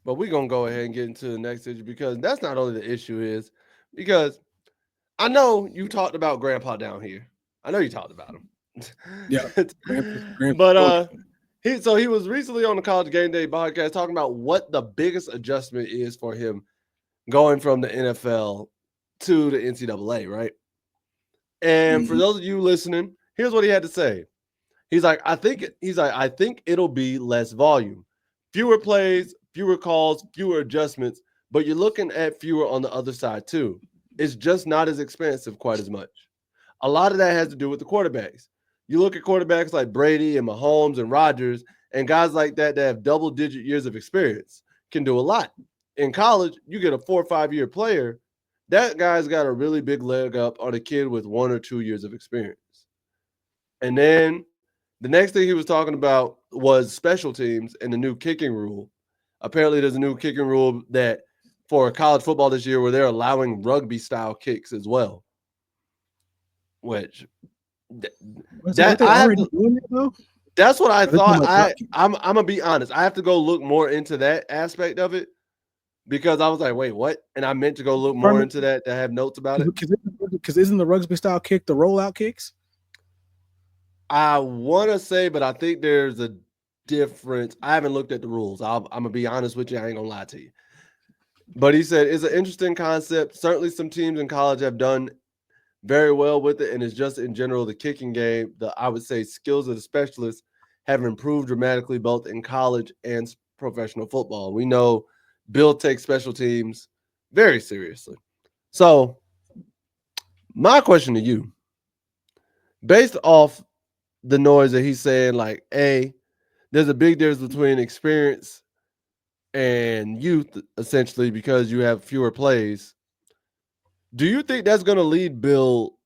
But we're gonna go ahead and get into the next issue because that's not only the issue is because I know you talked about Grandpa down here. I know you talked about Yeah, him. Grandpa's but gorgeous. he was recently on the College Game Day podcast talking about what the biggest adjustment is for him going from the NFL to the NCAA, right? And for Mhm. those of you listening, here's what he had to say. I think it'll be less volume, fewer plays, fewer calls, fewer adjustments, but you're looking at fewer on the other side too. It's just not as expensive quite as much. A lot of that has to do with the quarterbacks. You look at quarterbacks like Brady and Mahomes and Rodgers and guys like that have double digit years of experience can do a lot. In college, you get a 4 or 5 year player. That guy's got a really big leg up on a kid with 1 or 2 years of experience. And then the next thing he was talking about was special teams and the new kicking rule. Apparently, there's a new kicking rule that for college football this year where they're allowing rugby style kicks as well, which th- Weren't that they I have already to. doing it though? That's what I Are they talking thought. about drop kick? I'm gonna be honest. I have to go look more into that aspect of it because I was like, wait, what? And I meant to go look more into that to have notes about it. Because isn't the rugby style kick the rollout kicks? I want to say, but I think there's a difference. I haven't looked at the rules. I'm gonna be honest with you. I ain't gonna lie to you. But he said it's an interesting concept. Certainly, some teams in college have done very well with it, and it's just in general the kicking game. The I would say skills of the specialists have improved dramatically both in college and professional football. We know Bill takes special teams very seriously. So, my question to you, based off the noise that he's saying, like, A, there's a big difference between experience and youth, essentially, because you have fewer plays. Do you think that's going to lead Bill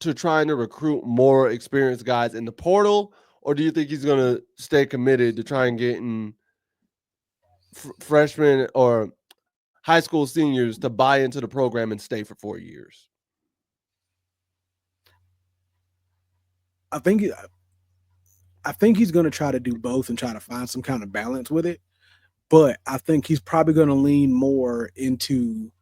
to trying to recruit more experienced guys in the portal, or do you think he's going to stay committed to try and getting freshmen or high school seniors to buy into the program and stay for 4 years? I think I think he's going to try to do both and try to find some kind of balance with it. But I think he's probably going to lean more into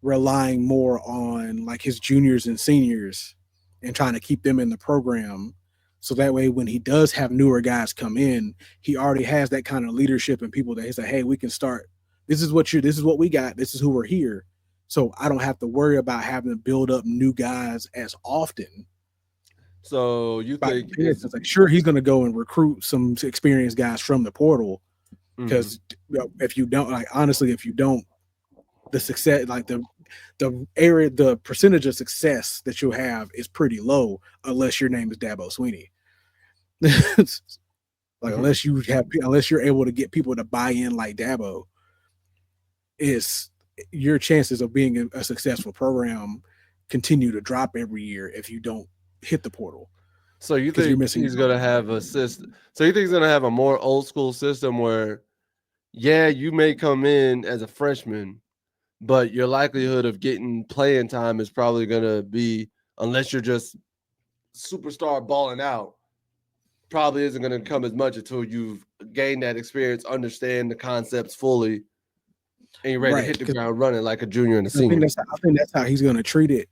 relying more on like his juniors and seniors and trying to keep them in the program. So that way, when he does have newer guys come in, he already has that kind of leadership and people that he's like, hey, we can start. This is what we got. This is who we're here. So I don't have to worry about having to build up new guys as often. So you By think comparison, it's it's like sure he's going to go and recruit some experienced guys from the portal mhm. because if you don't, like honestly, if you don't, the success, like the area, the percentage of success that you'll have is pretty low unless your name is Dabo Sweeney. Like Mhm. unless you're able to get people to buy in like Dabo, is your chances of being a successful program continue to drop every year if you don't hit the portal So you because you're think missing he's your going to own. have a system? So you think he's going to have a more old school system where, yeah, you may come in as a freshman, but your likelihood of getting playing time is probably going to be, unless you're just superstar balling out, probably isn't going to come as much until you've gained that experience, understand the concepts fully, and you're ready to Right? hit the Because ground running like a junior and a I think senior. that's how he's going to treat it.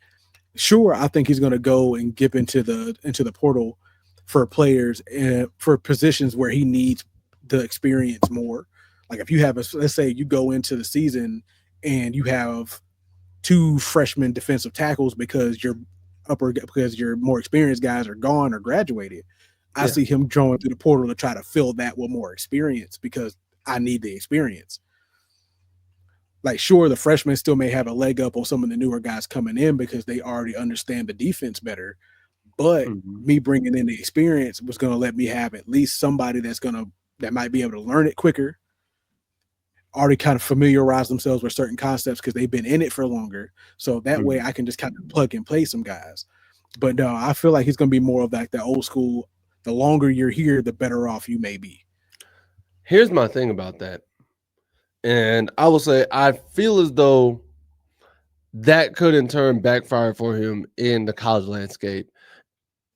Sure, I think he's going to go and dip into the portal for players and for positions where he needs the experience more. Like if you have a, let's say you go into the season and you have two freshman defensive tackles because your more experienced guys are gone or graduated. I Yeah. see him drawing through the portal to try to fill that with more experience because I need the experience. Like, sure, the freshmen still may have a leg up on some of the newer guys coming in because they already understand the defense better. But Mhm. me bringing in the experience was going to let me have at least somebody that might be able to learn it quicker, already kind of familiarize themselves with certain concepts because they've been in it for longer. So that way Mhm. I can just kind of plug and play some guys. But no, I feel like he's going to be more of like the old school. The longer you're here, the better off you may be. Here's my thing about that. And I will say, I feel as though that could in turn backfire for him in the college landscape.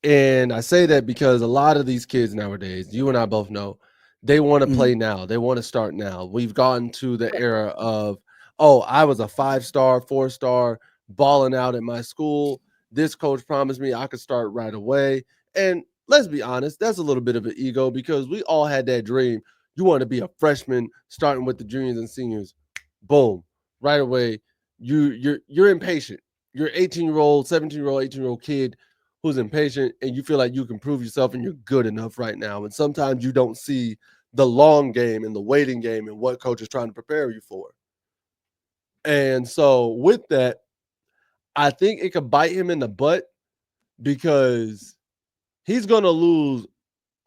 And I say that because a lot of these kids nowadays, you and I both know, They want to Mm. play now. They want to start now. We've gotten to the era of, oh, I was a 5-star, 4-star, balling out at my school. This coach promised me I could start right away. And let's be honest, that's a little bit of an ego because we all had that dream. You want to be a freshman starting with the juniors and seniors. Boom. Right away. You're impatient. You're 18-year-old, 17-year-old, 18-year-old kid who's impatient and you feel like you can prove yourself and you're good enough right now. And sometimes you don't see the long game and the waiting game and what coach is trying to prepare you for. And so with that, I think it could bite him in the butt because he's going to lose,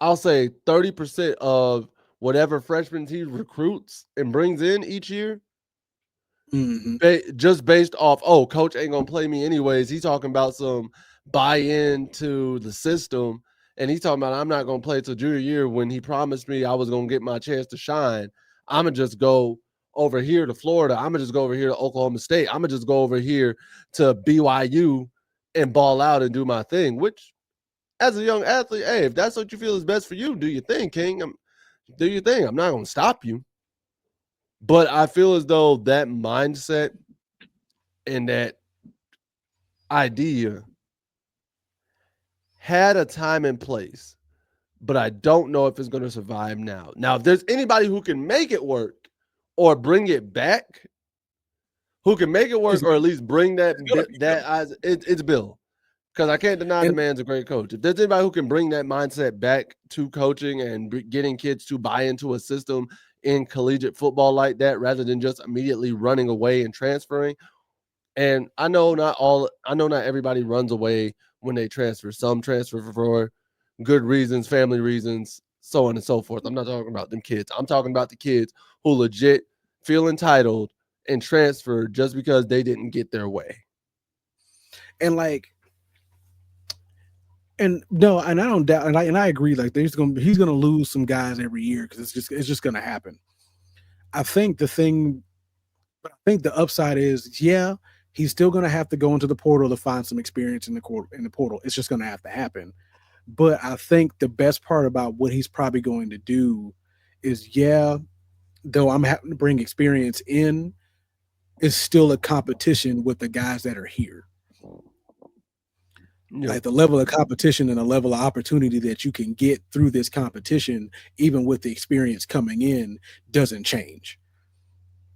I'll say 30% of whatever freshmen he recruits and brings in each year Hmm. just based off, oh, coach ain't gonna play me anyways. He's talking about some buy into the system, and he's talking about I'm not gonna play till junior year when he promised me I was gonna get my chance to shine. I'm gonna just go over here to Florida. I'm gonna just go over here to Oklahoma State. I'm gonna just go over here to BYU and ball out and do my thing. Which, as a young athlete, hey, if that's what you feel is best for you, do your thing, King. Do your thing. I'm not gonna stop you. But I feel as though that mindset and that idea had a time and place, but I don't know if it's going to survive now. Now, if there's anybody who can make it work or bring it back, who can make it work It's, or at least bring it's gonna be Bill. it's Bill. Because I can't deny the And man's a great coach. If there's anybody who can bring that mindset back to coaching and getting kids to buy into a system in collegiate football like that, rather than just immediately running away and transferring, and I know not everybody runs away when they transfer. Some transfer for good reasons, family reasons, so on and so forth. I'm not talking about them kids. I'm talking about the kids who legit feel entitled and transfer just because they didn't get their way. and like and no, and I don't doubt, and I agree. Like he's gonna lose some guys every year because it's just gonna happen. I think the thing, but I think the upside is, yeah, he's still gonna have to go into the portal to find some experience in the portal. It's just gonna have to happen. But I think the best part about what he's probably going to do is, yeah, though I'm having to bring experience in, is still a competition with the guys that are here. Yeah. Like the level of competition and the level of opportunity that you can get through this competition, even with the experience coming in, doesn't change.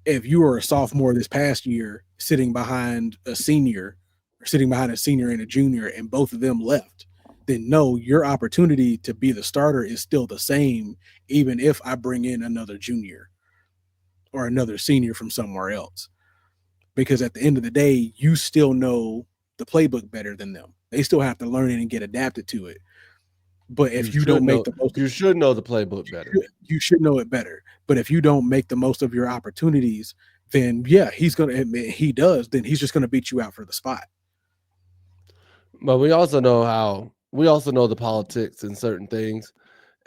If you were a sophomore this past year sitting behind a senior or sitting behind a senior and a junior and both of them left, then no, your opportunity to be the starter is still the same, even if I bring in another junior or another senior from somewhere else. Because at the end of the day, you still know the playbook better than them. They still have to learn it and get adapted to it. But if you don't make the most, You should know the playbook better. you should know it better. But if you don't make the most of your opportunities, then yeah, he's gonna. He does. Then he's just gonna beat you out for the spot. But we also know the politics in certain things.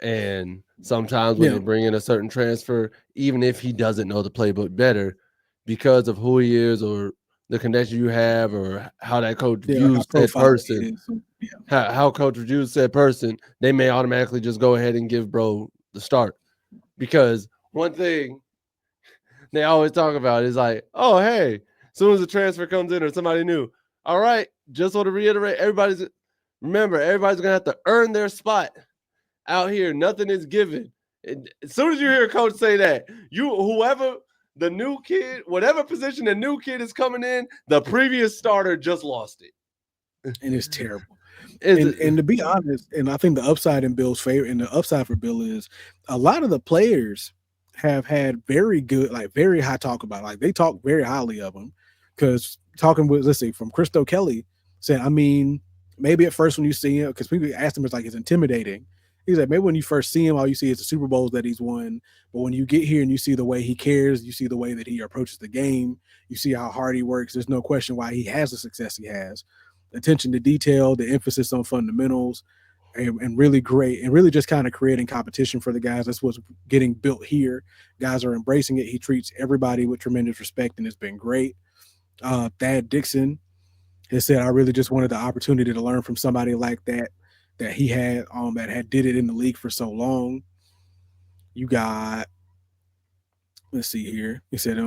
And sometimes when Yeah, they bring in a certain transfer, even if he doesn't know the playbook better, because of who he is or the connection you have or how that coach yeah, how views said profile he person, is. So, yeah, how coach views said person, they may automatically just go ahead and give bro the start. Because one thing they always talk about is like, oh, hey, as soon as a transfer comes in or somebody new, all right, just want to reiterate, everybody's gonna have to earn their spot out here. Nothing is given. As soon as you hear a coach say that, whoever the new kid, whatever position the new kid is coming in, the previous starter just lost it. and it's terrible. Is And it? to be honest, and I think the upside in Bill's favor, and the upside for Bill is a lot of the players have had very good, like very high talk about. Like they talk very highly of him because talking with, let's see, from Christo Kelly said, I mean, maybe at first when you see him, because people asked him, it's like it's intimidating. He's like, maybe when you first see him, all you see is the Super Bowls that he's won. But when you get here and you see the way he cares, you see the way that he approaches the game, you see how hard he works. There's no question why he has the success he has. Attention to detail, the emphasis on fundamentals, and really great, and really just kind of creating competition for the guys. That's what's getting built here. Guys are embracing it. He treats everybody with tremendous respect, and it's been great. Thad Dixon has said, "I really just wanted the opportunity to learn from somebody like that, that he had, that had did it in the league for so long." You got, let's see here. He said,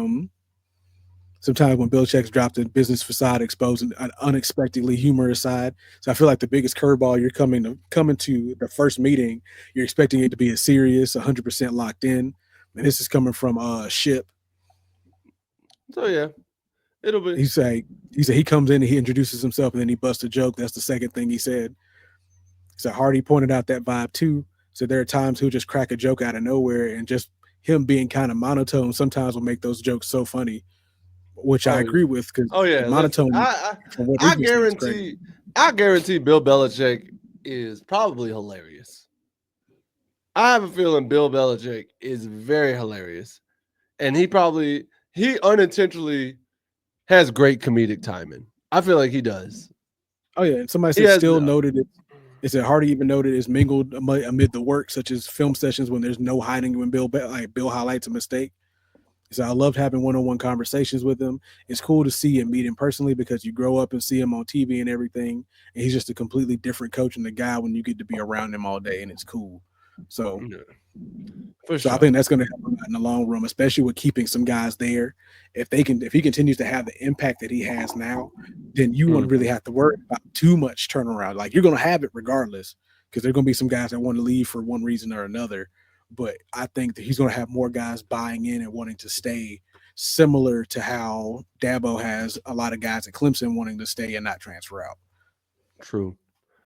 sometimes when Belichick's dropped the business facade, exposing an unexpectedly humorous side. So I feel like the biggest curveball you're coming to the first meeting, you're expecting it to be a serious, 100% locked in, and this is coming from Ship. So yeah, it'll be. He say he said he comes in and he introduces himself and then he busts a joke. That's the second thing he said. So Hardy pointed out that vibe too. So there are times he'll just crack a joke out of nowhere and just him being kind of monotone sometimes will make those jokes so funny, which I Oh yeah. agree with because Oh the yeah. Listen, monotone from what I he's been saying is crazy. guarantee I guarantee Bill Belichick is probably hilarious. I have a feeling Bill Belichick is very hilarious. And he unintentionally has great comedic timing. I feel like he does. Oh yeah, and somebody He said has still noted it. It said Hardy even noted is mingled amid the work, such as film sessions when there's no hiding when Bill highlights a mistake. So I loved having one-on-one conversations with him. It's cool to see and meet him personally because you grow up and see him on TV and everything, and he's just a completely different coach and the guy when you get to be around him all day, and it's cool. So yeah, for so I sure. think that's going to help him out in the long run, especially with keeping some guys there. If he continues to have the impact that he has now, then you won't really Mhm. have to worry about too much turnaround. Like you're going to have it regardless, because there are going to be some guys that want to leave for one reason or another. But I think that he's going to have more guys buying in and wanting to stay, similar to how Dabo has a lot of guys at Clemson wanting to stay and not transfer out. True.